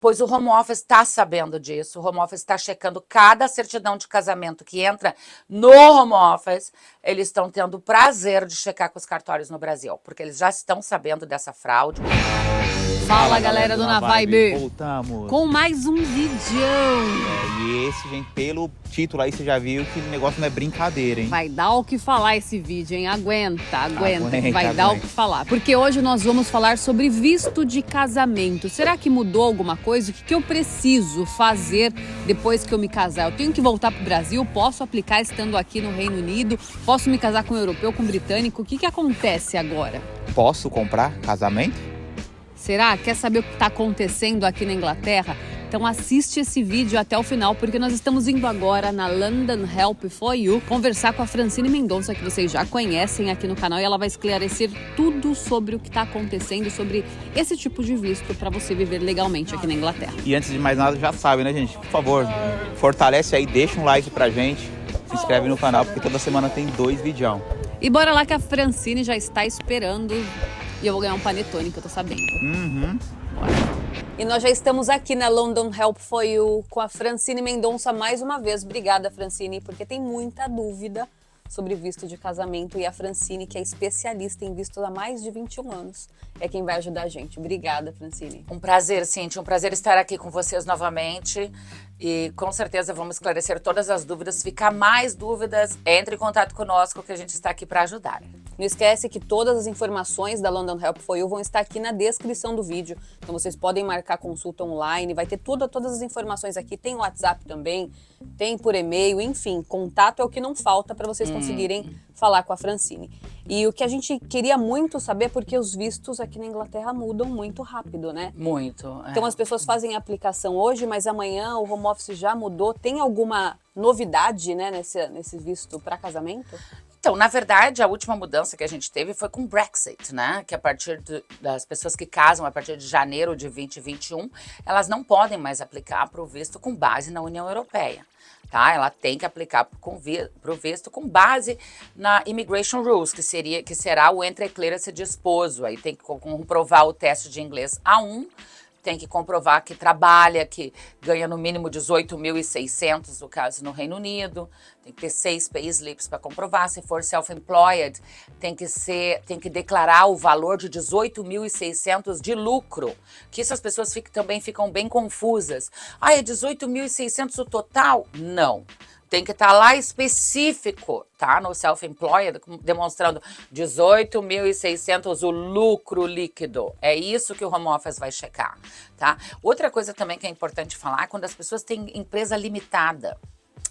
Pois o home office está sabendo disso, o home office está checando cada certidão de casamento que entra no home office, eles estão tendo o prazer de checar com os cartórios no Brasil, porque eles já estão sabendo dessa fraude. Fala galera do Na Vibe, voltamos com mais um vídeo. E esse, gente, pelo título aí você já viu que o negócio não é brincadeira, hein? Vai dar o que falar esse vídeo, hein? Aguenta, que vai dar o que falar. Porque hoje nós vamos falar sobre visto de casamento. Será que mudou alguma coisa? O que eu preciso fazer depois que eu me casar? Eu tenho que voltar pro Brasil? Posso aplicar estando aqui no Reino Unido? Posso me casar com um europeu, com um britânico? O que acontece agora? Posso comprar casamento? Será? Quer saber o que está acontecendo aqui na Inglaterra? Então assiste esse vídeo até o final, porque nós estamos indo agora na London Help for You conversar com a Francine Mendonça, que vocês já conhecem aqui no canal, e ela vai esclarecer tudo sobre o que está acontecendo, sobre esse tipo de visto para você viver legalmente aqui na Inglaterra. E antes de mais nada, já sabe, né, gente? Por favor, fortalece aí, deixa um like pra gente, se inscreve no canal, porque toda semana tem 2 vídeos. E bora lá que a Francine já está esperando. E eu vou ganhar um panetone, que eu tô sabendo. Bora. E nós já estamos aqui na London Help for You com a Francine Mendonça mais uma vez. Obrigada, Francine, porque tem muita dúvida sobre visto de casamento. E a Francine, que é especialista em visto há mais de 21 anos, é quem vai ajudar a gente. Obrigada, Francine. Um prazer, Cíntia, um prazer estar aqui com vocês novamente. E com certeza vamos esclarecer todas as dúvidas. Se ficar mais dúvidas, entre em contato conosco que a gente está aqui para ajudar. Não esquece que todas as informações da London Help for You vão estar aqui na descrição do vídeo. Então vocês podem marcar consulta online, vai ter todas as informações aqui. Tem WhatsApp também, tem por e-mail, enfim, contato é o que não falta para vocês conseguirem falar com a Francine. E o que a gente queria muito saber é porque os vistos aqui na Inglaterra mudam muito rápido, né? Muito. Então as pessoas fazem a aplicação hoje, mas amanhã o home office já mudou. Tem alguma novidade, né, nesse visto para casamento? Então, na verdade, a última mudança que a gente teve foi com o Brexit, né? Que a partir das pessoas que casam a partir de janeiro de 2021, elas não podem mais aplicar para o visto com base na União Europeia, tá? Ela tem que aplicar para o visto com base na Immigration Rules, que será o Entry Clearance de esposo. Aí tem que comprovar o teste de inglês A1, tem que comprovar que trabalha, que ganha no mínimo 18.600, no caso no Reino Unido, tem que ter 6 payslips para comprovar. Se for self-employed, tem que declarar o valor de 18.600 de lucro, que isso as pessoas também ficam bem confusas. Ah, é 18.600 o total? Não. Tem que estar lá específico, tá? No self-employed, demonstrando 18.600 o lucro líquido. É isso que o home office vai checar, tá? Outra coisa também que é importante falar, quando as pessoas têm empresa limitada.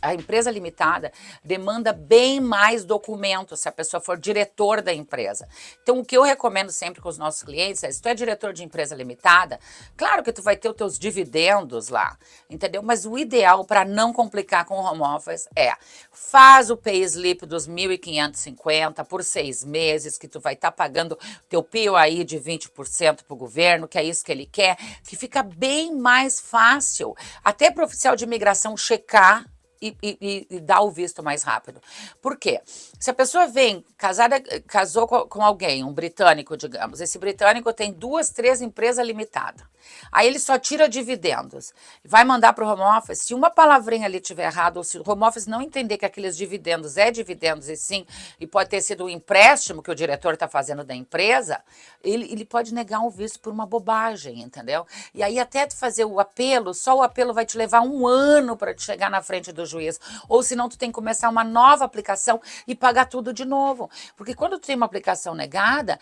A empresa limitada demanda bem mais documentos se a pessoa for diretor da empresa. Então, o que eu recomendo sempre com os nossos clientes é, se tu é diretor de empresa limitada, claro que tu vai ter os teus dividendos lá, entendeu? Mas o ideal para não complicar com o home office é, faz o payslip dos 1.550 por 6 meses, que tu vai estar pagando teu POI de 20% para o governo, que é isso que ele quer, que fica bem mais fácil, até para o oficial de imigração checar e dar o visto mais rápido. Por quê? Se a pessoa casou com alguém, um britânico, digamos, esse britânico tem 2, 3 empresas limitadas. Aí ele só tira dividendos, vai mandar para o home office. Se uma palavrinha ali tiver errado, ou se o home office não entender que aqueles dividendos é dividendos e sim, e pode ter sido um empréstimo que o diretor está fazendo da empresa, ele pode negar um visto por uma bobagem, entendeu? E aí até tu fazer o apelo, só o apelo vai te levar 1 ano para te chegar na frente do juiz. Ou senão tu tem que começar uma nova aplicação e pagar tudo de novo. Porque quando tu tem uma aplicação negada,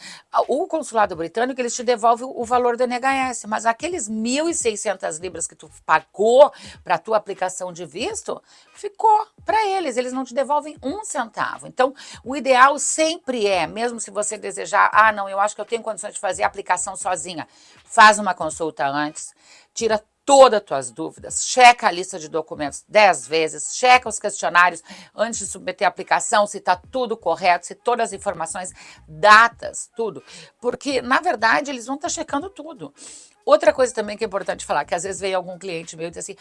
o consulado britânico, eles te devolvem o valor do NHS, mas aqueles 1.600 libras que tu pagou para a tua aplicação de visto, ficou para eles não te devolvem 1 centavo. Então, o ideal sempre é, mesmo se você desejar, não, eu acho que eu tenho condições de fazer a aplicação sozinha, faz uma consulta antes, tira todas as tuas dúvidas, checa a lista de documentos 10 vezes, checa os questionários antes de submeter a aplicação, se está tudo correto, se todas as informações, datas, tudo. Porque, na verdade, eles vão estar checando tudo. Outra coisa também que é importante falar, que às vezes vem algum cliente meu e diz assim,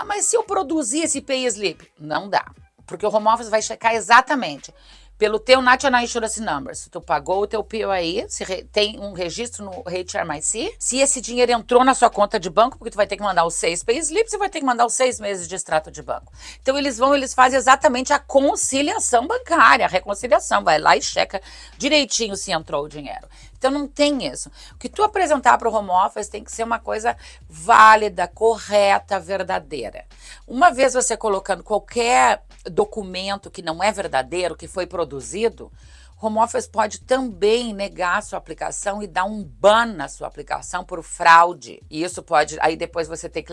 mas se eu produzir esse payslip? Não dá, porque o home office vai checar exatamente pelo teu National Insurance Number, se tu pagou o teu POI, tem um registro no HMRC, se esse dinheiro entrou na sua conta de banco, porque tu vai ter que mandar os 6 payslips, você vai ter que mandar os 6 meses de extrato de banco. Então eles fazem exatamente a conciliação bancária, a reconciliação, vai lá e checa direitinho se entrou o dinheiro. Então não tem isso. O que tu apresentar para o home office tem que ser uma coisa válida, correta, verdadeira. Uma vez você colocando qualquer documento que não é verdadeiro, que foi produzido, o home office pode também negar a sua aplicação e dar um ban na sua aplicação por fraude. E isso pode, aí depois você tem que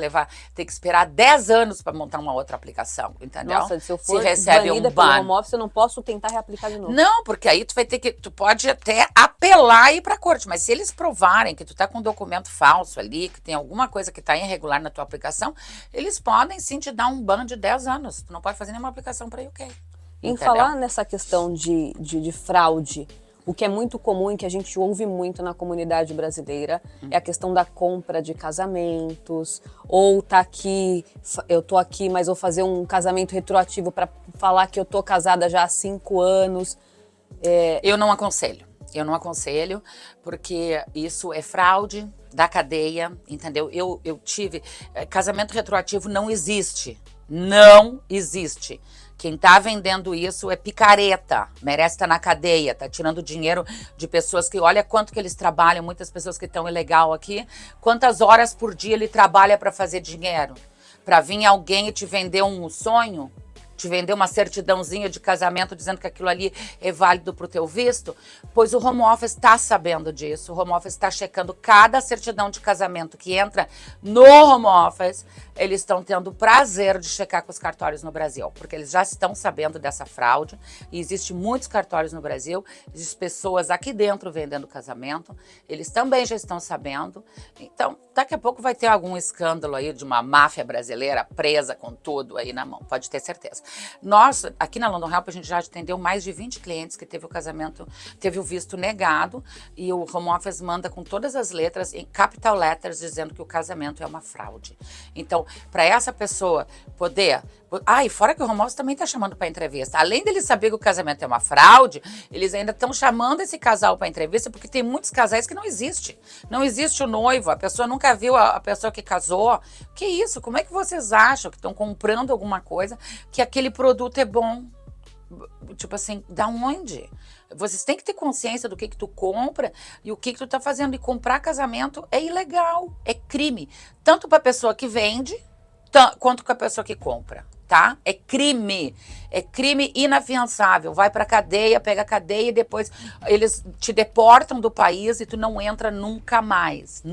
esperar 10 anos para montar uma outra aplicação, entendeu? Nossa, se eu for recebe banida um ban. pelo home office, eu não posso tentar reaplicar de novo. Não, porque aí tu pode até apelar e ir pra corte, mas se eles provarem que tu tá com um documento falso ali, que tem alguma coisa que tá irregular na tua aplicação, eles podem sim te dar um ban de 10 anos. Tu não pode fazer nenhuma aplicação para UK. Em Entendeu? falar nessa questão de fraude, o que é muito comum e que a gente ouve muito na comunidade brasileira é a questão da compra de casamentos, ou tá aqui, eu tô aqui, mas vou fazer um casamento retroativo para falar que eu tô casada já há 5 anos. Eu não aconselho. Eu não aconselho, porque isso é fraude da cadeia, entendeu? Eu tive... Casamento retroativo não existe. Não existe. Quem tá vendendo isso é picareta, merece estar na cadeia, tá tirando dinheiro de pessoas que, olha quanto que eles trabalham, muitas pessoas que estão ilegal aqui, quantas horas por dia ele trabalha para fazer dinheiro, para vir alguém e te vender um sonho, te vender uma certidãozinha de casamento dizendo que aquilo ali é válido para o teu visto, pois o home office está sabendo disso, o home office está checando cada certidão de casamento que entra no home office, eles estão tendo o prazer de checar com os cartórios no Brasil, porque eles já estão sabendo dessa fraude, e existem muitos cartórios no Brasil, existem pessoas aqui dentro vendendo casamento, eles também já estão sabendo, então daqui a pouco vai ter algum escândalo aí de uma máfia brasileira presa com tudo aí na mão, pode ter certeza. Nós, aqui na London Help, a gente já atendeu mais de 20 clientes que teve o casamento, teve o visto negado, e o home office manda com todas as letras, em capital letters, dizendo que o casamento é uma fraude. Então, para essa pessoa poder... e fora que o home office também está chamando para entrevista. Além deles saber que o casamento é uma fraude, eles ainda estão chamando esse casal para entrevista, porque tem muitos casais que não existe. Não existe o noivo, a pessoa nunca viu a pessoa que casou. Que isso? Como é que vocês acham que estão comprando alguma coisa, que aquele produto é bom? Tipo assim, da onde? Vocês têm que ter consciência do que tu compra e o que tu tá fazendo. E comprar casamento é ilegal, é crime. Tanto para a pessoa que vende, quanto para a pessoa que compra, tá? É crime inafiançável. Vai pra cadeia, pega a cadeia e depois eles te deportam do país e tu não entra nunca mais,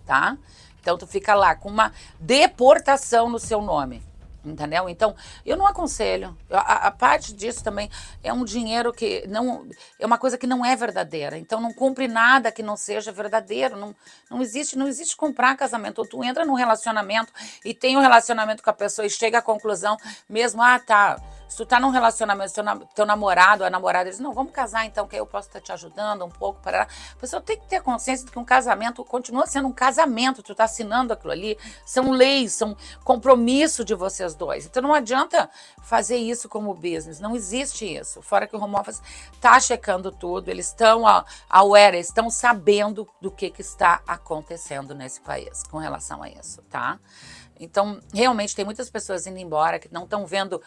tá? Então tu fica lá com uma deportação no seu nome. Entendeu? Então, eu não aconselho. A parte disso também é um dinheiro que não... É uma coisa que não é verdadeira. Então, não compre nada que não seja verdadeiro. Não existe comprar casamento. Ou tu entra num relacionamento e tem um relacionamento com a pessoa e chega à conclusão mesmo, tá... Se tu tá num relacionamento, teu namorado ou a namorada diz, não, vamos casar então, que aí eu posso estar te ajudando um pouco. A pessoa tem que ter consciência de que um casamento continua sendo um casamento, tu tá assinando aquilo ali, são leis, são compromisso de vocês dois. Então não adianta fazer isso como business, não existe isso. Fora que o home office tá checando tudo, eles estão aware, estão sabendo do que está acontecendo nesse país com relação a isso, tá? Então, realmente, tem muitas pessoas indo embora que não estão vendo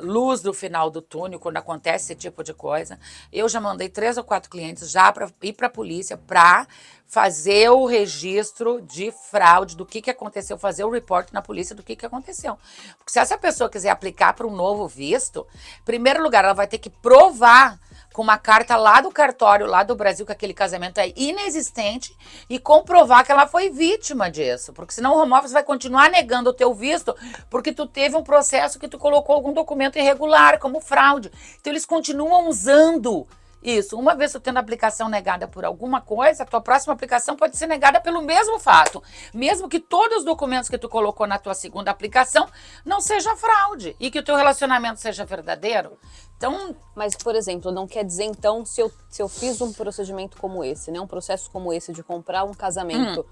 luz do final do túnel quando acontece esse tipo de coisa. Eu já mandei 3 ou 4 clientes já para ir para a polícia para fazer o registro de fraude, do que aconteceu, fazer o report na polícia do que aconteceu. Porque se essa pessoa quiser aplicar para um novo visto, em primeiro lugar, ela vai ter que provar com uma carta lá do cartório, lá do Brasil, que aquele casamento é inexistente e comprovar que ela foi vítima disso. Porque senão o home office vai continuar negando o teu visto porque tu teve um processo que tu colocou algum documento irregular, como fraude. Então eles continuam usando isso. Uma vez tu tendo a aplicação negada por alguma coisa, a tua próxima aplicação pode ser negada pelo mesmo fato. Mesmo que todos os documentos que tu colocou na tua segunda aplicação não seja fraude e que o teu relacionamento seja verdadeiro. Então, mas, por exemplo, não quer dizer, então, se eu fiz um procedimento como esse, né, um processo como esse de comprar um casamento,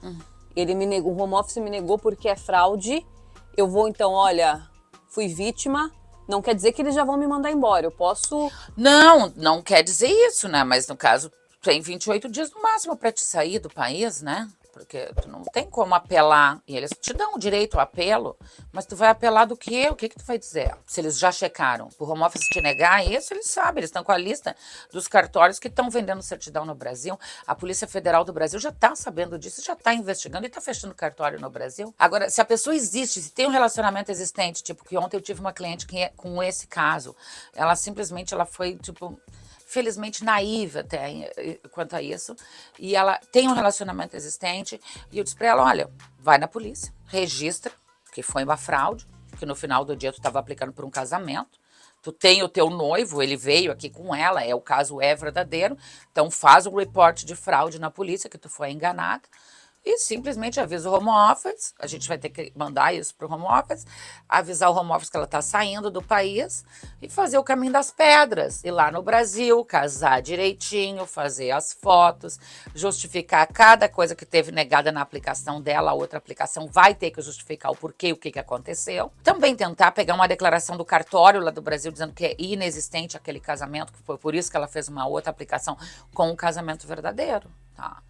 ele me negou, o home office me negou porque é fraude, eu vou, então, olha, fui vítima, Não quer dizer que eles já vão me mandar embora. Eu posso... Não quer dizer isso, né? Mas no caso, tem 28 dias no máximo para te sair do país, né? Porque tu não tem como apelar. E eles te dão o direito ao apelo, mas tu vai apelar do quê? O que tu vai dizer? Se eles já checaram. O home office te negar isso, eles sabem. Eles estão com a lista dos cartórios que estão vendendo certidão no Brasil. A Polícia Federal do Brasil já está sabendo disso, já está investigando e está fechando cartório no Brasil. Agora, se a pessoa existe, se tem um relacionamento existente, tipo que ontem eu tive uma cliente com esse caso, ela simplesmente foi, tipo... felizmente naiva até quanto a isso, e ela tem um relacionamento existente, e eu disse pra ela, olha, vai na polícia, registra que foi uma fraude, que no final do dia tu estava aplicando por um casamento, tu tem o teu noivo, ele veio aqui com ela, o caso é verdadeiro, então faz um report de fraude na polícia, que tu foi enganada, e simplesmente avisa o home office, a gente vai ter que mandar isso para o home office, avisar o home office que ela está saindo do país e fazer o caminho das pedras. Ir lá no Brasil, casar direitinho, fazer as fotos, justificar cada coisa que teve negada na aplicação dela, a outra aplicação vai ter que justificar o porquê, o que aconteceu. Também tentar pegar uma declaração do cartório lá do Brasil dizendo que é inexistente aquele casamento, que foi por isso que ela fez uma outra aplicação com um casamento verdadeiro, tá?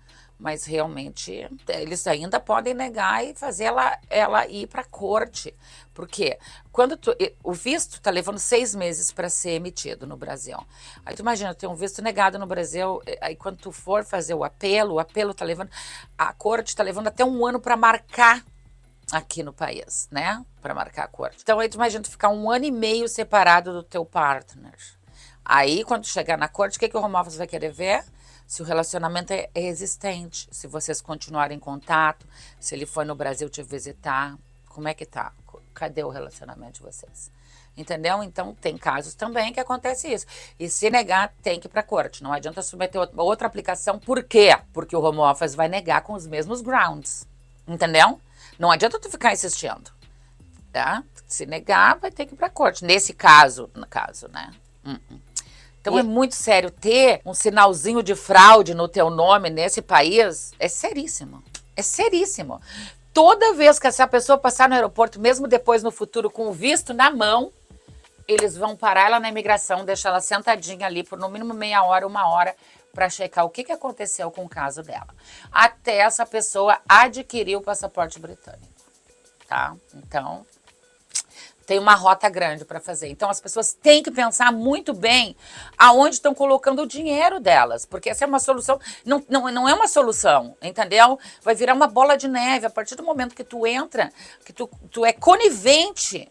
Mas realmente eles ainda podem negar e fazer ela ir para a corte. Por quê? Quando o visto está levando 6 meses para ser emitido no Brasil. Aí tu imagina, tem um visto negado no Brasil, aí quando tu for fazer o apelo está levando, a corte está levando até 1 ano para marcar aqui no país, né? Para marcar a corte. Então aí tu imagina tu ficar 1 ano e meio separado do teu partner. Aí quando chegar na corte, o que o home office vai querer ver? Se o relacionamento é existente, se vocês continuarem em contato, se ele foi no Brasil te visitar, como é que tá? Cadê o relacionamento de vocês? Entendeu? Então, tem casos também que acontece isso. E se negar, tem que ir para a corte. Não adianta submeter outra aplicação. Por quê? Porque o home office vai negar com os mesmos grounds. Entendeu? Não adianta tu ficar insistindo. Tá? Se negar, vai ter que ir para a corte. Nesse caso, né? Então é muito sério, ter um sinalzinho de fraude no teu nome nesse país é seríssimo, Toda vez que essa pessoa passar no aeroporto, mesmo depois no futuro com o visto na mão, eles vão parar ela na imigração, deixar ela sentadinha ali por no mínimo meia hora, 1 hora, para checar o que aconteceu com o caso dela. Até essa pessoa adquirir o passaporte britânico, tá? Então... tem uma rota grande para fazer. Então, as pessoas têm que pensar muito bem aonde estão colocando o dinheiro delas, porque essa é uma solução, não é uma solução, entendeu? Vai virar uma bola de neve. A partir do momento que tu entra, que tu é conivente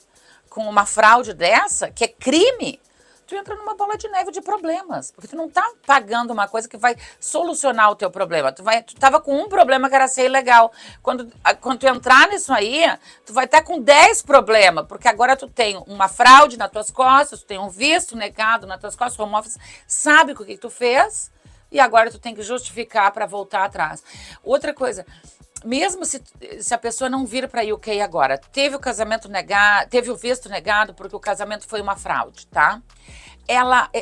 com uma fraude dessa, que é crime, tu entra numa bola de neve de problemas, porque tu não tá pagando uma coisa que vai solucionar o teu problema. Tu tava com um problema que era ser ilegal. Quando tu entrar nisso aí, tu vai estar com 10 problemas, porque agora tu tem uma fraude nas tuas costas, tu tem um visto negado nas tuas costas, o home office sabe o que tu fez, e agora tu tem que justificar para voltar atrás. Outra coisa... mesmo se a pessoa não vir para a UK agora, teve o casamento negado, teve o visto negado porque o casamento foi uma fraude, tá?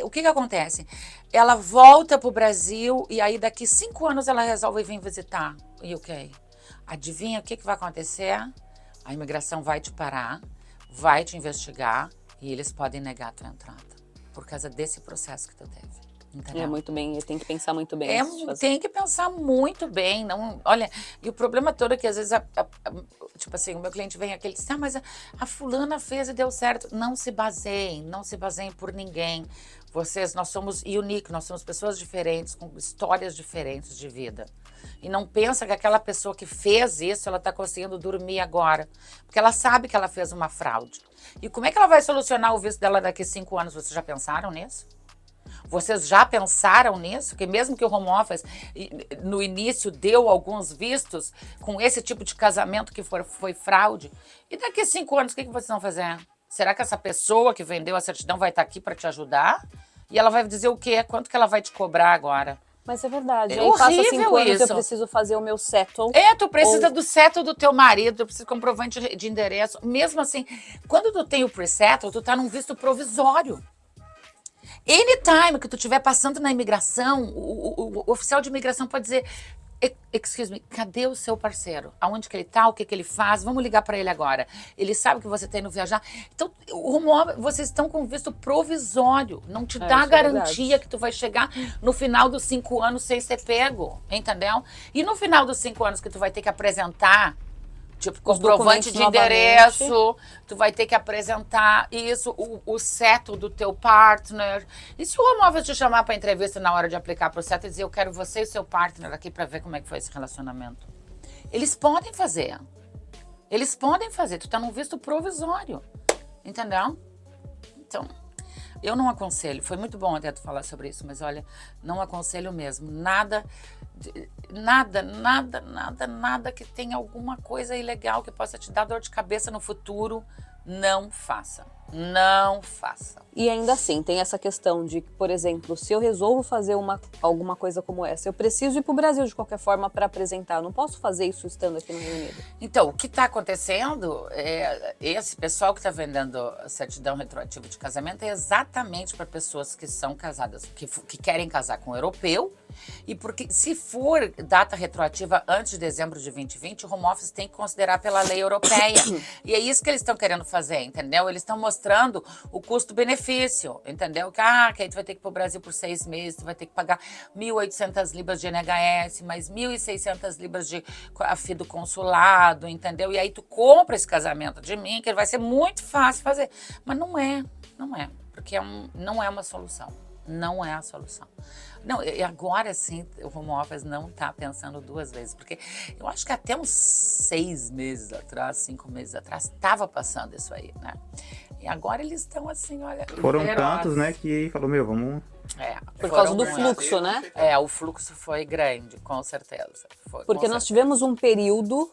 O que acontece? Ela volta para o Brasil e aí daqui 5 anos ela resolve vir visitar o UK. Adivinha o que vai acontecer? A imigração vai te parar, vai te investigar e eles podem negar a tua entrada por causa desse processo que tu teve. Entendeu? É muito bem, tem que pensar muito bem. Tem que pensar muito bem. Não, olha, e o problema todo é que às vezes, tipo assim, o meu cliente vem aqui e diz, mas a fulana fez e deu certo. Não se baseiem por ninguém. Nós somos unique, nós somos pessoas diferentes, com histórias diferentes de vida. E não pensa que aquela pessoa que fez isso, ela está conseguindo dormir agora. Porque ela sabe que ela fez uma fraude. E como é que ela vai solucionar o visto dela daqui 5 anos? Vocês já pensaram nisso? Vocês já pensaram nisso? Que mesmo que o home office no início deu alguns vistos com esse tipo de casamento que foi fraude, e daqui a 5 anos o que vocês vão fazer? Será que essa pessoa que vendeu a certidão vai estar aqui para te ajudar? E ela vai dizer o quê? Quanto que ela vai te cobrar agora? Mas é verdade. É aí passa 5 anos isso. eu preciso fazer o meu settle. Tu precisa do settle do teu marido, tu precisa de comprovante de endereço. Mesmo assim, quando tu tem o pre-settle, tu tá num visto provisório. Anytime que tu estiver passando na imigração, o oficial de imigração pode dizer, Excuse me, cadê o seu parceiro? Aonde que ele tá? O que que ele faz? Vamos ligar para ele agora. Ele sabe que você tá indo viajar. Então, vocês estão com visto provisório. Não te dá garantia que tu vai chegar no final dos 5 anos sem ser pego, entendeu? E no final dos 5 anos que tu vai ter que apresentar, tipo, comprovante de endereço, tu vai ter que apresentar isso, o CETO do teu partner. E se o home office te chamar para entrevista na hora de aplicar pro CETO e dizer, eu quero você e seu partner aqui para ver como é que foi esse relacionamento? Eles podem fazer. Eles podem fazer. Tu tá num visto provisório. Entendeu? Então, eu não aconselho. Foi muito bom até tu falar sobre isso, mas olha, não aconselho mesmo. Nada que tenha alguma coisa ilegal que possa te dar dor de cabeça no futuro, não faça. Não faça. E ainda assim, tem essa questão de, por exemplo, se eu resolvo fazer alguma coisa como essa, eu preciso ir para o Brasil de qualquer forma para apresentar. Eu não posso fazer isso estando aqui no Reino Unido. Então, o que está acontecendo é esse pessoal que está vendendo certidão retroativa de casamento é exatamente para pessoas que são casadas, que querem casar com um europeu. E porque se for data retroativa antes de dezembro de 2020, o home office tem que considerar pela lei europeia. E é isso que eles estão querendo fazer, entendeu? Eles estão mostrando o custo-benefício, entendeu? Que aí tu vai ter que ir pro Brasil por 6 meses, tu vai ter que pagar 1.800 libras de NHS, mais 1.600 libras de FII do consulado, entendeu? E aí tu compra esse casamento de mim, que vai ser muito fácil fazer. Mas não é, porque não é uma solução. Não é a solução. Não, e agora sim, o home office não está pensando 2 vezes, porque eu acho que até uns 6 meses atrás, 5 meses atrás, estava passando isso aí, né? E agora eles estão assim, olha... Foram tantos, né, que falou, vamos... Por causa do fluxo, né? O fluxo foi grande, com certeza. Porque nós tivemos um período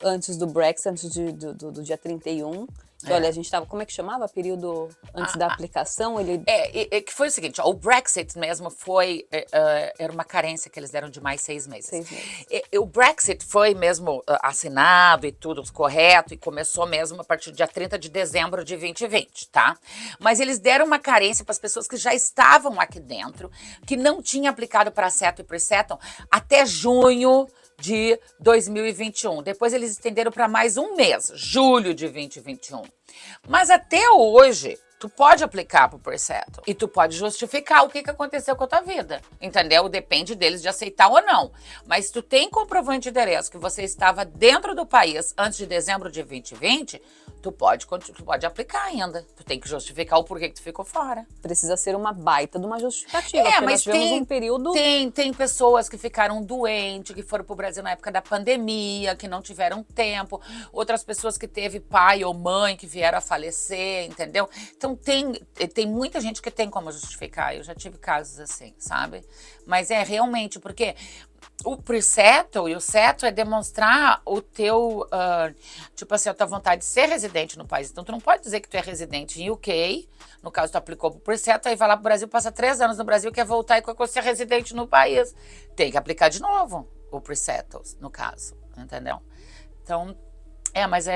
antes do Brexit, antes do dia 31, que, olha, a gente tava, como é que chamava? Período antes da aplicação, que foi o seguinte, ó, o Brexit mesmo foi, era uma carência que eles deram de mais 6 meses. 6 meses. O Brexit foi mesmo assinado e tudo correto, e começou mesmo a partir do dia 30 de dezembro de 2020, tá? Mas eles deram uma carência para as pessoas que já estavam aqui dentro, que não tinham aplicado para CETO e pre-settle até junho de 2021. Depois eles estenderam para mais um mês, julho de 2021. Mas até hoje, tu pode aplicar pro pre-settle e tu pode justificar o que aconteceu com a tua vida, entendeu? Depende deles de aceitar ou não. Mas tu tem comprovante de endereço que você estava dentro do país antes de dezembro de 2020, tu pode aplicar ainda. Tu tem que justificar o porquê que tu ficou fora. Precisa ser uma baita de uma justificativa, porque mas nós tivemos um período... Tem pessoas que ficaram doentes, que foram pro Brasil na época da pandemia, que não tiveram tempo. Outras pessoas que teve pai ou mãe que vieram a falecer, entendeu? Então, tem muita gente que tem como justificar. Eu já tive casos assim, sabe? Mas é realmente porque o pre-settle e o settle é demonstrar o teu, tipo assim, a tua vontade de ser residente no país. Então, tu não pode dizer que tu é residente em UK, no caso, tu aplicou pro pre-settle, aí vai lá pro Brasil, passa 3 anos no Brasil, quer voltar e quer ser residente no país. Tem que aplicar de novo o pre-settle, no caso, entendeu? Então... mas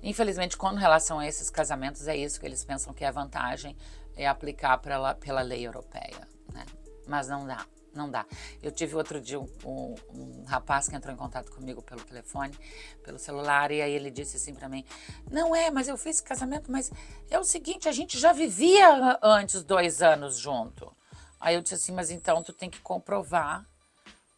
infelizmente, com relação a esses casamentos, é isso que eles pensam que é a vantagem, é aplicar pela lei europeia, né? Mas não dá. Eu tive outro dia um rapaz que entrou em contato comigo pelo telefone, pelo celular, e aí ele disse assim pra mim, mas eu fiz esse casamento, mas é o seguinte, a gente já vivia antes 2 anos junto. Aí eu disse assim, mas então tu tem que comprovar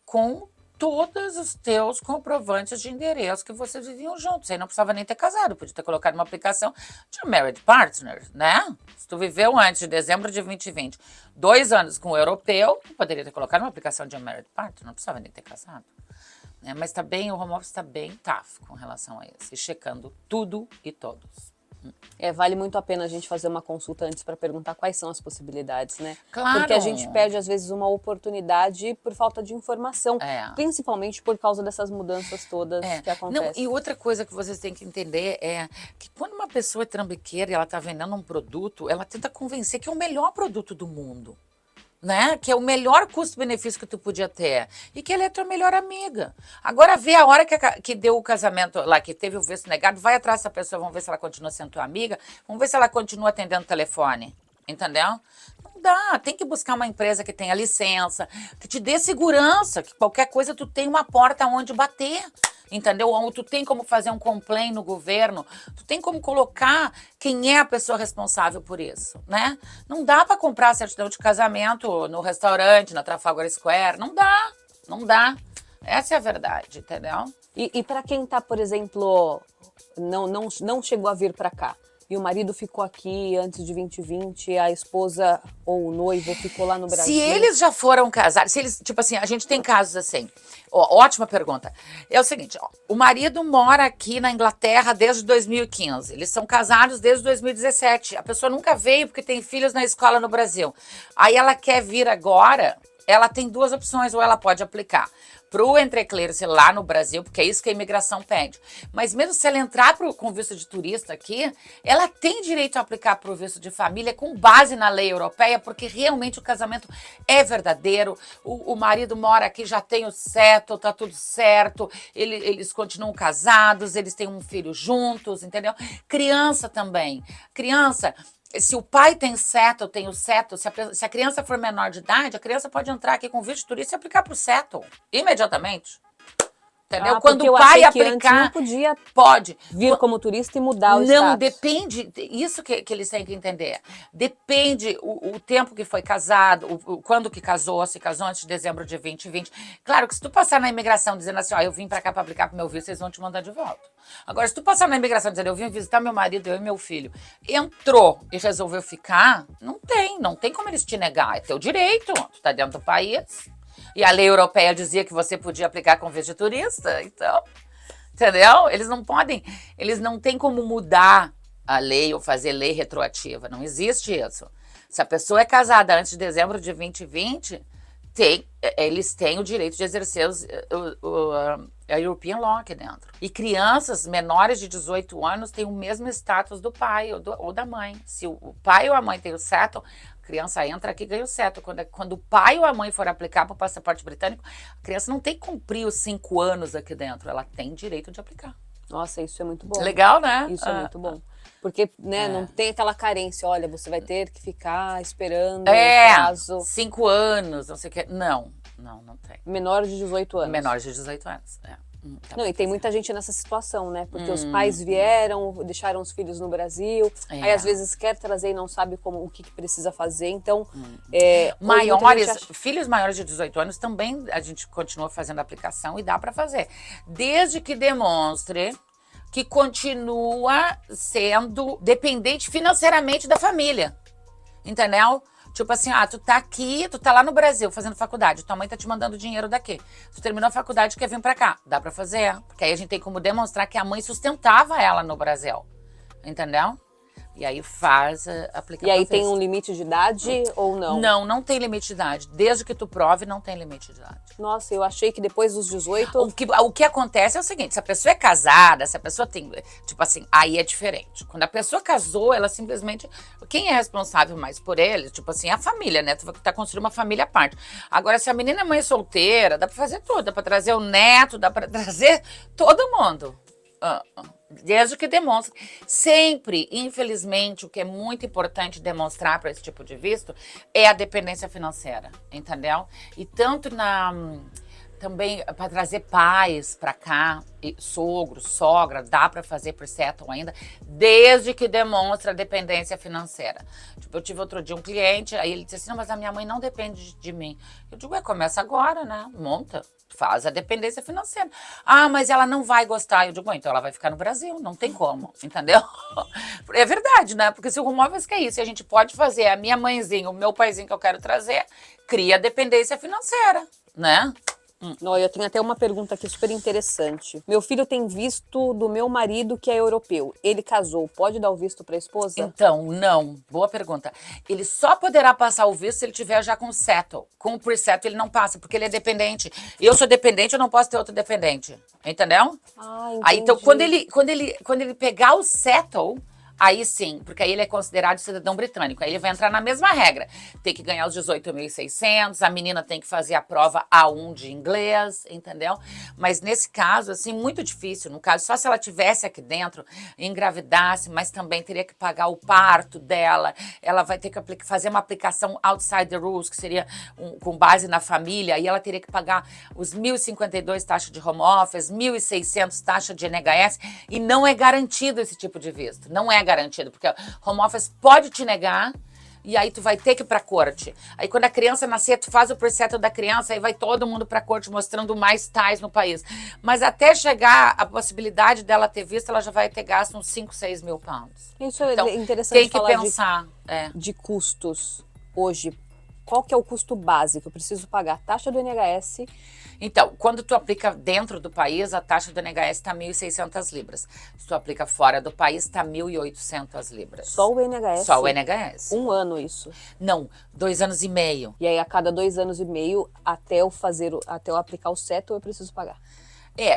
com todos os teus comprovantes de endereço que vocês viviam juntos. Aí não precisava nem ter casado, podia ter colocado uma aplicação de married partner, né? Se tu viveu antes de dezembro de 2020, 2 anos com o europeu, poderia ter colocado uma aplicação de married partner, não precisava nem ter casado. Mas tá bem, o home office está bem tough com relação a isso, e checando tudo e todos. Vale muito a pena a gente fazer uma consulta antes para perguntar quais são as possibilidades, né? Claro. Porque a gente perde, às vezes, uma oportunidade por falta de informação. Principalmente por causa dessas mudanças todas que acontecem. Não, e outra coisa que vocês têm que entender é que quando uma pessoa é trambiqueira e ela está vendendo um produto, ela tenta convencer que é o melhor produto do mundo. Né? Que é o melhor custo-benefício que tu podia ter. E que ele é tua melhor amiga. Agora vê a hora que deu o casamento lá, que teve o visto negado, vai atrás dessa pessoa, vamos ver se ela continua sendo tua amiga, vamos ver se ela continua atendendo o telefone. Entendeu? Não dá. Tem que buscar uma empresa que tenha licença, que te dê segurança, que qualquer coisa tu tem uma porta onde bater. Entendeu? Ou tu tem como fazer um complaint no governo, tu tem como colocar quem é a pessoa responsável por isso, né? Não dá para comprar a certidão de casamento no restaurante, na Trafalgar Square, não dá, não dá. Essa é a verdade, entendeu? E para quem tá, por exemplo, não chegou a vir para cá, e o marido ficou aqui antes de 2020, a esposa ou o noivo ficou lá no Brasil. Se eles já foram casados, se eles, tipo assim, a gente tem casos assim. Ó, ótima pergunta. É o seguinte, ó, o marido mora aqui na Inglaterra desde 2015. Eles são casados desde 2017. A pessoa nunca veio porque tem filhos na escola no Brasil. Aí ela quer vir agora, ela tem duas opções, ou ela pode aplicar pro entrecler-se lá no Brasil, porque é isso que a imigração pede. Mas mesmo se ela entrar com visto de turista aqui, ela tem direito a aplicar pro visto de família com base na lei europeia, porque realmente o casamento é verdadeiro, o marido mora aqui, já tem o settle, tá tudo certo, eles continuam casados, eles têm um filho juntos, entendeu? Criança também. Criança... Se o pai tem settle, tem o settle, se a criança for menor de idade, a criança pode entrar aqui com visto de turista e aplicar pro settle, imediatamente. Entendeu? Quando o pai aplicar, não podia pode vir como turista e mudar o Não, status. depende, isso que eles têm que entender. Depende o tempo que foi casado, quando que casou, se casou antes de dezembro de 2020. Claro que se tu passar na imigração dizendo assim, ó, eu vim pra cá pra aplicar pro meu visto, eles vão te mandar de volta. Agora, se tu passar na imigração dizendo, eu vim visitar meu marido, eu e meu filho, entrou e resolveu ficar, não tem como eles te negar, é teu direito, tu tá dentro do país. E a lei europeia dizia que você podia aplicar com visto de turista, então, entendeu? Eles não têm como mudar a lei ou fazer lei retroativa, não existe isso. Se a pessoa é casada antes de dezembro de 2020, eles têm o direito de exercer a European Law aqui dentro. E crianças menores de 18 anos têm o mesmo status do pai ou da mãe. Se o pai ou a mãe tem o settle, a criança entra aqui e ganha o settle. Quando o pai ou a mãe for aplicar para o passaporte britânico, a criança não tem que cumprir os 5 anos aqui dentro, ela tem direito de aplicar. Nossa, isso é muito bom. Legal, né? Isso é muito bom. Porque, né, não tem aquela carência, olha, você vai ter que ficar esperando o prazo. 5 anos, não sei o que. Não tem. Menor de 18 anos. Menor de 18 anos, Não, e tem muita gente nessa situação, né? Porque os pais vieram, deixaram os filhos no Brasil, aí às vezes quer trazer e não sabe o que precisa fazer, então... Filhos maiores de 18 anos também a gente continua fazendo a aplicação e dá para fazer. Desde que demonstre que continua sendo dependente financeiramente da família, entendeu? Tipo assim, tu tá aqui, tu tá lá no Brasil fazendo faculdade, tua mãe tá te mandando dinheiro daqui. Tu terminou a faculdade e quer vir pra cá. Dá pra fazer, porque aí a gente tem como demonstrar que a mãe sustentava ela no Brasil, entendeu? E aí faz a aplicação. E aí tem um limite de idade ou não? Não tem limite de idade. Desde que tu prove, não tem limite de idade. Nossa, eu achei que depois dos 18... O que acontece é o seguinte, se a pessoa é casada, se a pessoa tem... Tipo assim, aí é diferente. Quando a pessoa casou, ela simplesmente... Quem é responsável mais por ele? Tipo assim, a família, né? Tu tá construindo uma família à parte. Agora, se a menina é mãe solteira, dá pra fazer tudo. Dá pra trazer o neto, dá pra trazer todo mundo. Desde que demonstre. Sempre, infelizmente, o que é muito importante demonstrar para esse tipo de visto é a dependência financeira, entendeu? E tanto também para trazer pais para cá, sogro, sogra, dá para fazer por settle ainda, desde que demonstre a dependência financeira. Tipo, eu tive outro dia um cliente, aí ele disse assim, não, mas a minha mãe não depende de mim. Eu digo, começa agora, né? Monta. Faz a dependência financeira. Mas ela não vai gostar. Eu digo, então ela vai ficar no Brasil, não tem como, entendeu? É verdade, né? Porque se o home office que é isso, a gente pode fazer a minha mãezinha, o meu paizinho que eu quero trazer, cria dependência financeira, né? Não, eu tenho até uma pergunta aqui super interessante. Meu filho tem visto do meu marido que é europeu. Ele casou, pode dar o visto para a esposa? Então, não. Boa pergunta. Ele só poderá passar o visto se ele tiver já com settle. Com o pre-settle ele não passa, porque ele é dependente. Eu sou dependente, eu não posso ter outro dependente. Entendeu? Entendi. Aí, então, quando ele pegar o settle, Aí sim, porque aí ele é considerado cidadão britânico. Aí ele vai entrar na mesma regra. Tem que ganhar os 18.600, a menina tem que fazer a prova A1 de inglês, entendeu? Mas nesse caso, assim, muito difícil. No caso, só se ela tivesse aqui dentro, engravidasse, mas também teria que pagar o parto dela. Ela vai ter que fazer uma aplicação outside the rules, que seria com base na família, e ela teria que pagar os 1.052 taxa de home office, 1.600 taxa de NHS, e não é garantido esse tipo de visto. Não é garantido, porque home office pode te negar, e aí tu vai ter que ir pra corte. Aí quando a criança nascer, tu faz o presettle da criança, aí vai todo mundo pra corte mostrando mais tais no país. Mas até chegar a possibilidade dela ter visto, ela já vai ter gasto uns 5, 6 mil pounds. Isso Então, é interessante tem que falar pensar. de custos hoje. Qual que é o custo básico? Eu preciso pagar a taxa do NHS. Então, quando tu aplica dentro do país, a taxa do NHS está 1.600 libras. Se tu aplica fora do país, está 1.800 libras. Só o NHS? Só o NHS. Um ano isso? Não, 2 anos e meio. E aí, a cada 2 anos e meio, até eu aplicar o settle, eu preciso pagar.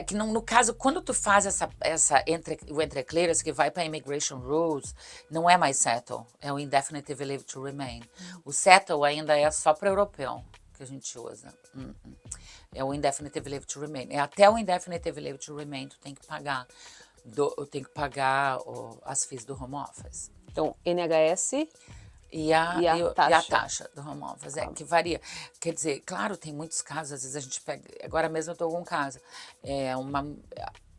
Que no caso, quando tu faz o entre-clearance, que vai para Immigration Rules, não é mais settle, é o Indefinite Leave to Remain. O settle ainda é só para europeu que a gente usa. É o Indefinite Leave to Remain. Até o Indefinite Leave to Remain, tu tem que pagar. As fees do home office. Então, NHS... E a taxa do home office, que varia. Quer dizer, claro, tem muitos casos, às vezes a gente pega... Agora mesmo eu tô com um caso.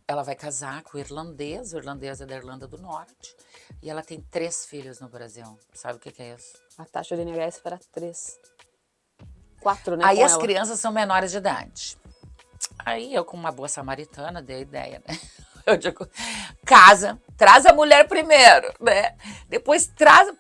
Ela vai casar com o irlandês é da Irlanda do Norte, e ela tem 3 filhos no Brasil. Sabe o que é isso? A taxa do NHS para 3. 4, né? Aí as crianças são menores de idade. Aí eu, com uma boa samaritana, dei a ideia, né? Eu digo, casa, traz a mulher primeiro, né? Depois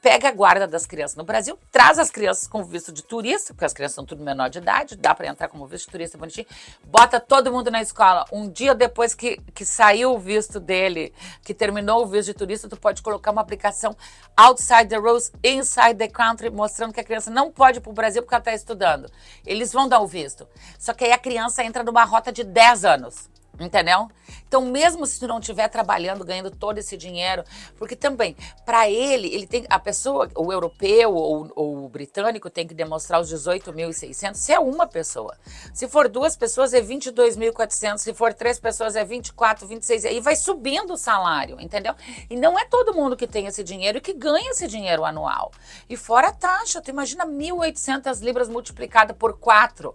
pega a guarda das crianças no Brasil, traz as crianças com visto de turista, porque as crianças são tudo menor de idade, dá para entrar como visto de turista bonitinho, bota todo mundo na escola. Um dia depois que saiu o visto dele, que terminou o visto de turista, tu pode colocar uma aplicação outside the rules, inside the country, mostrando que a criança não pode ir pro Brasil porque ela está estudando. Eles vão dar o visto. Só que aí a criança entra numa rota de 10 anos. Entendeu? Então, mesmo se tu não estiver trabalhando, ganhando todo esse dinheiro, porque também, para ele tem a pessoa, o europeu ou o britânico tem que demonstrar os 18.600, se é uma pessoa. Se for 2 pessoas é 22.400, se for 3 pessoas é 24, 26, e aí vai subindo o salário, entendeu? E não é todo mundo que tem esse dinheiro e que ganha esse dinheiro anual. E fora a taxa, tu imagina 1.800 libras multiplicada por 4,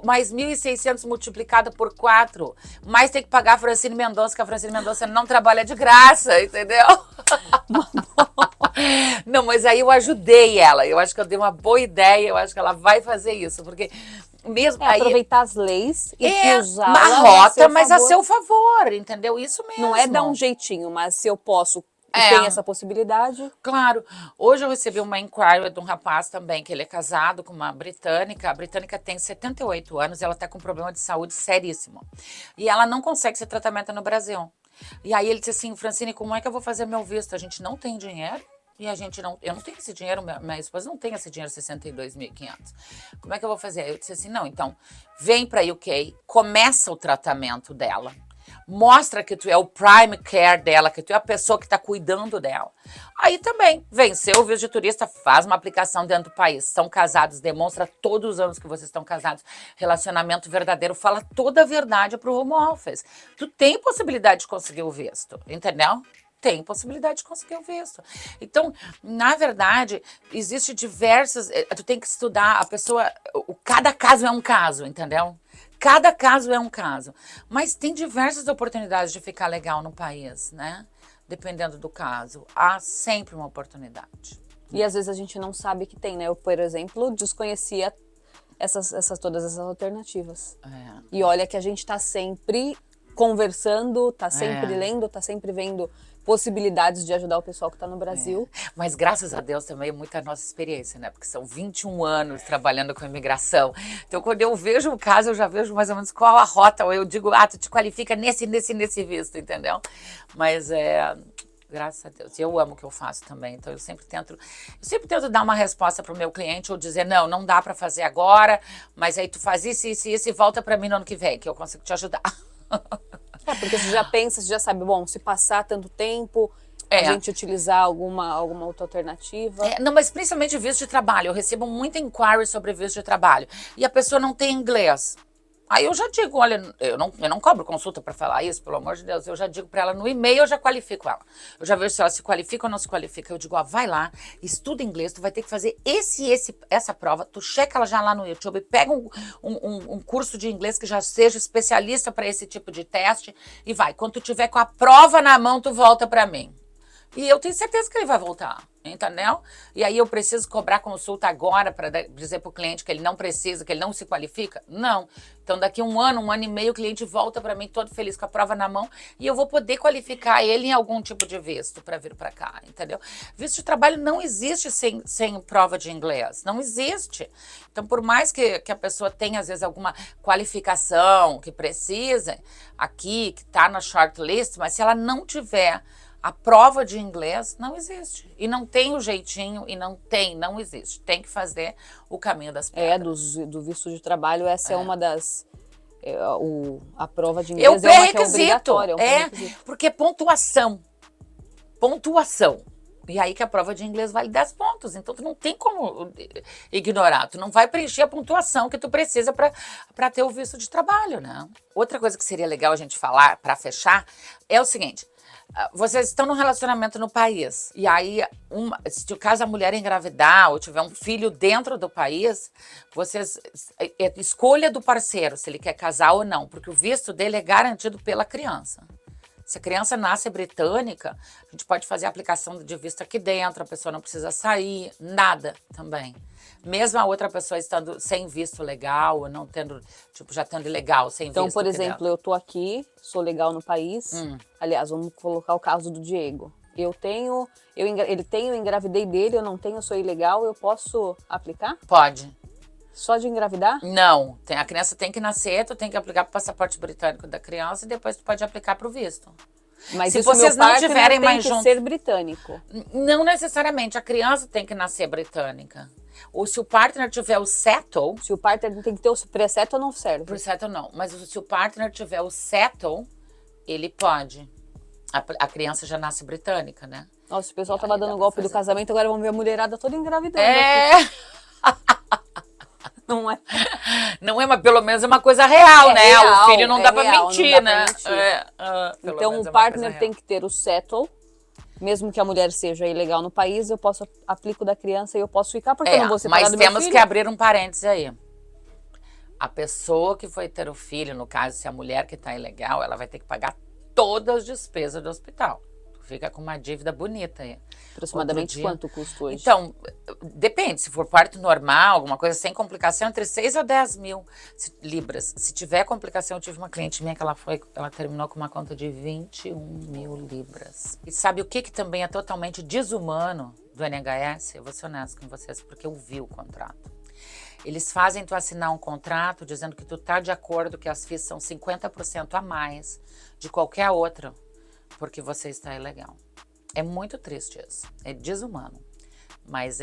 mais 1.600 multiplicada por 4, mas tem que pagar a Francine Mendonça, que a Francine Mendonça não trabalha de graça, entendeu? Não, mas aí eu ajudei ela, eu acho que eu dei uma boa ideia, eu acho que ela vai fazer isso, porque mesmo aí... aproveitar as leis e usar uma rota, mas a seu favor, entendeu? Isso mesmo. Não é dar um jeitinho, mas se eu posso... tem essa possibilidade? Claro. Hoje eu recebi uma inquiry de um rapaz também, que ele é casado com uma britânica. A britânica tem 78 anos e ela tá com um problema de saúde seríssimo. E ela não consegue ser tratamento no Brasil. E aí ele disse assim, Francine, como é que eu vou fazer meu visto? A gente não tem dinheiro. E eu não tenho esse dinheiro, minha esposa não tem esse dinheiro, 62.500. Como é que eu vou fazer? Eu disse assim, não, então, vem pra UK, começa o tratamento dela. Mostra que tu é o prime care dela, que tu é a pessoa que está cuidando dela. Aí também, venceu o visto de turista, faz uma aplicação dentro do país. São casados, demonstra todos os anos que vocês estão casados. Relacionamento verdadeiro, fala toda a verdade pro home office. Tu tem possibilidade de conseguir o visto, entendeu? Tem possibilidade de conseguir o visto. Então, na verdade, existe diversas... Tu tem que estudar a pessoa... Cada caso é um caso, entendeu? Cada caso é um caso. Mas tem diversas oportunidades de ficar legal no país, né? Dependendo do caso. Há sempre uma oportunidade. E às vezes a gente não sabe que tem, né? Eu, por exemplo, desconhecia todas essas alternativas. E olha que a gente tá sempre conversando, tá sempre lendo, tá sempre vendo possibilidades de ajudar o pessoal que está no Brasil. Mas graças a Deus também é muita nossa experiência, né? Porque são 21 anos trabalhando com imigração. Então, quando eu vejo o caso, eu já vejo mais ou menos qual a rota. Ou eu digo, tu te qualifica nesse visto, entendeu? Mas graças a Deus. E eu amo o que eu faço também. Então, eu sempre tento dar uma resposta para o meu cliente ou dizer, não dá para fazer agora, mas aí tu faz isso e volta para mim no ano que vem, que eu consigo te ajudar. Porque você já pensa, você já sabe, bom, se passar tanto tempo, a gente utilizar alguma outra alternativa? Não, mas principalmente visto de trabalho. Eu recebo muita inquiry sobre visto de trabalho. E a pessoa não tem inglês. Aí eu já digo, olha, eu não cobro consulta para falar isso, pelo amor de Deus. Eu já digo para ela no e-mail, eu já qualifico ela. Eu já vejo se ela se qualifica ou não se qualifica. Eu digo, ó, vai lá, estuda inglês, tu vai ter que fazer essa prova. Tu checa ela já lá no YouTube, pega um curso de inglês que já seja especialista para esse tipo de teste e vai. Quando tu tiver com a prova na mão, tu volta para mim. E eu tenho certeza que ele vai voltar, entendeu? E aí eu preciso cobrar consulta agora para dizer para o cliente que ele não precisa, que ele não se qualifica? Não. Então daqui um ano e meio, o cliente volta para mim todo feliz com a prova na mão e eu vou poder qualificar ele em algum tipo de visto para vir para cá, entendeu? Visto de trabalho não existe sem prova de inglês, não existe. Então por mais que a pessoa tenha às vezes alguma qualificação que precisa aqui, que está na shortlist, mas se ela não tiver a prova de inglês, não existe. E não tem o jeitinho, e não existe. Tem que fazer o caminho das pedras. Do visto de trabalho, essa é uma das... a prova de inglês é uma que é obrigatória. Porque é pontuação. E aí que a prova de inglês vale 10 pontos. Então, tu não tem como ignorar. Tu não vai preencher a pontuação que tu precisa para ter o visto de trabalho, né? Outra coisa que seria legal a gente falar, para fechar, é o seguinte... Vocês estão num relacionamento no país, e aí, se caso a mulher engravidar ou tiver um filho dentro do país, escolha do parceiro, se ele quer casar ou não, porque o visto dele é garantido pela criança. Se a criança nasce britânica, a gente pode fazer a aplicação de visto aqui dentro, a pessoa não precisa sair, nada também. Mesmo a outra pessoa estando sem visto legal, ou não tendo, já tendo ilegal, sem visto. Então, por exemplo, eu tô aqui, sou legal no país. Aliás, vamos colocar o caso do Diego. Ele tem, eu engravidei dele, eu não tenho, eu sou ilegal, eu posso aplicar? Pode. Só de engravidar? Não, a criança tem que nascer, tu tem que aplicar pro passaporte britânico da criança e depois tu pode aplicar pro visto. Mas se isso vocês não tiverem tem mais que juntos, ser britânico. Não necessariamente, a criança tem que nascer britânica. Ou se o partner tiver o settle... Se o partner tem que ter o pre-settle, não serve. Pre-settle não, mas se o partner tiver o settle, ele pode. A criança já nasce britânica, né? Nossa, o pessoal tava dando golpe do casamento, agora vamos ver a mulherada toda engravidando. Não é? Não é, mas pelo menos é uma coisa real, né? Real, o filho não dá pra real, mentir, não dá né? pra mentir. Então o partner tem que ter o settle, mesmo que a mulher seja ilegal no país, eu aplico da criança e eu posso ficar, porque eu não vou separar do meu filho. Mas temos que abrir um parêntese aí. A pessoa que foi ter o filho, no caso, se a mulher que tá ilegal, ela vai ter que pagar todas as despesas do hospital. Fica com uma dívida bonita aí. Aproximadamente quanto custa hoje? Então, depende. Se for parto normal, alguma coisa sem complicação, entre 6 a 10 mil libras. Se tiver complicação, eu tive uma cliente minha que ela terminou com uma conta de 21 mil libras. E sabe o que também é totalmente desumano do NHS? Eu vou ser honesta com vocês, porque eu vi o contrato. Eles fazem tu assinar um contrato dizendo que tu tá de acordo que as FIIs são 50% a mais de qualquer outra, porque você está ilegal. É muito triste isso, é desumano. Mas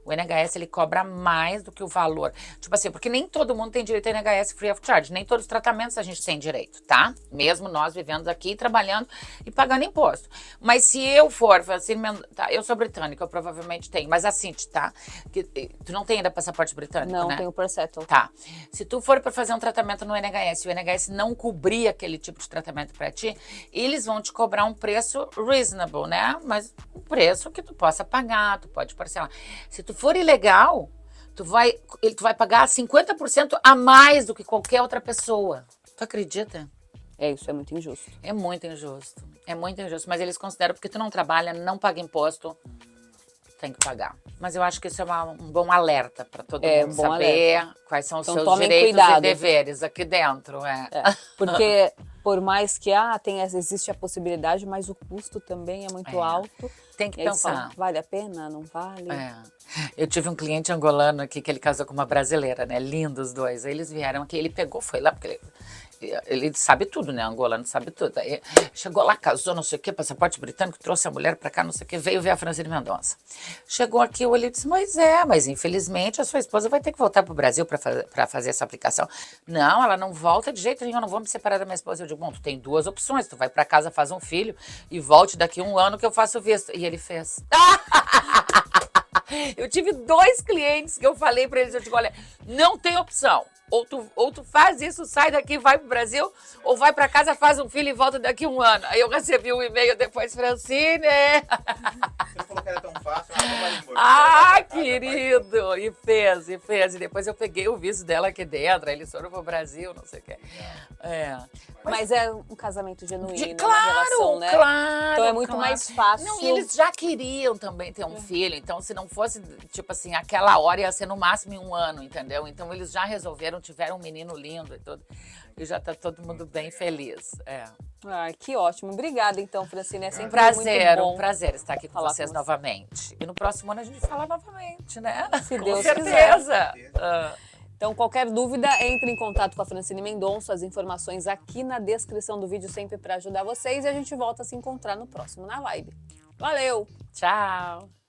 o NHS ele cobra mais do que o valor. Tipo assim, porque nem todo mundo tem direito a NHS free of charge. Nem todos os tratamentos a gente tem direito, tá? Mesmo nós vivendo aqui, trabalhando e pagando imposto. Mas se eu for, assim, tá, eu sou britânica, eu provavelmente tenho. Mas assim, tá? Tu não tem ainda passaporte britânico, não, né? Não, tenho por settle. Tá. Se tu for para fazer um tratamento no NHS e o NHS não cobrir aquele tipo de tratamento para ti, eles vão te cobrar um preço reasonable, né? Mas um preço que tu possa pagar, tu pode parcelar. Se tu for ilegal, tu vai pagar 50% a mais do que qualquer outra pessoa. Tu acredita? Isso é muito injusto. É muito injusto. É muito injusto. Mas eles consideram porque tu não trabalha, não paga imposto, tem que pagar. Mas eu acho que isso é um bom alerta para todo mundo saber quais são os seus direitos e deveres aqui dentro. Porque por mais que existe a possibilidade, mas o custo também é muito alto. Tem que pensar. Falam, vale a pena? Não vale? Eu tive um cliente angolano aqui que ele casou com uma brasileira, né? Lindos os dois. Aí eles vieram aqui, ele pegou, foi lá, porque ele sabe tudo, né? Angolano sabe tudo. Aí chegou lá, casou, não sei o quê, passaporte britânico, trouxe a mulher pra cá, não sei o quê, veio ver a Francine Mendonça. Chegou aqui, eu olhei e disse, mas infelizmente a sua esposa vai ter que voltar pro Brasil pra fazer essa aplicação. Não, ela não volta de jeito nenhum, eu não vou me separar da minha esposa. Eu digo, bom, tu tem duas opções, tu vai pra casa, faz um filho e volte daqui 1 ano que eu faço o visto. E ele fez. Eu tive 2 clientes que eu falei pra eles, eu digo, olha, não tem opção. Ou tu faz isso, sai daqui, vai pro Brasil, ou vai pra casa, faz um filho e volta daqui 1 ano. Aí eu recebi um e-mail depois, Francine. Você falou que era tão fácil, Querido! E fez. E depois eu peguei o visto dela aqui dentro, aí eles foram pro Brasil, não sei o quê. Mas é um casamento genuíno, Claro, uma relação, né? claro. Então é muito mais fácil. Não, e eles já queriam também ter um filho, então se não fosse, tipo assim, aquela hora ia ser no máximo em 1 ano, entendeu? Então eles já resolveram, tiveram um menino lindo e tudo. E já tá todo mundo bem feliz. Ai, que ótimo. Obrigada, então, Francine. É sempre Prazer, muito bom. um prazer estar aqui com falar vocês com você. novamente. E no próximo ano a gente fala novamente, né? Se Com Deus certeza. Então, qualquer dúvida, entre em contato com a Francine Mendonça. As informações aqui na descrição do vídeo, sempre para ajudar vocês. E a gente volta a se encontrar no próximo Na Vibe. Valeu! Tchau.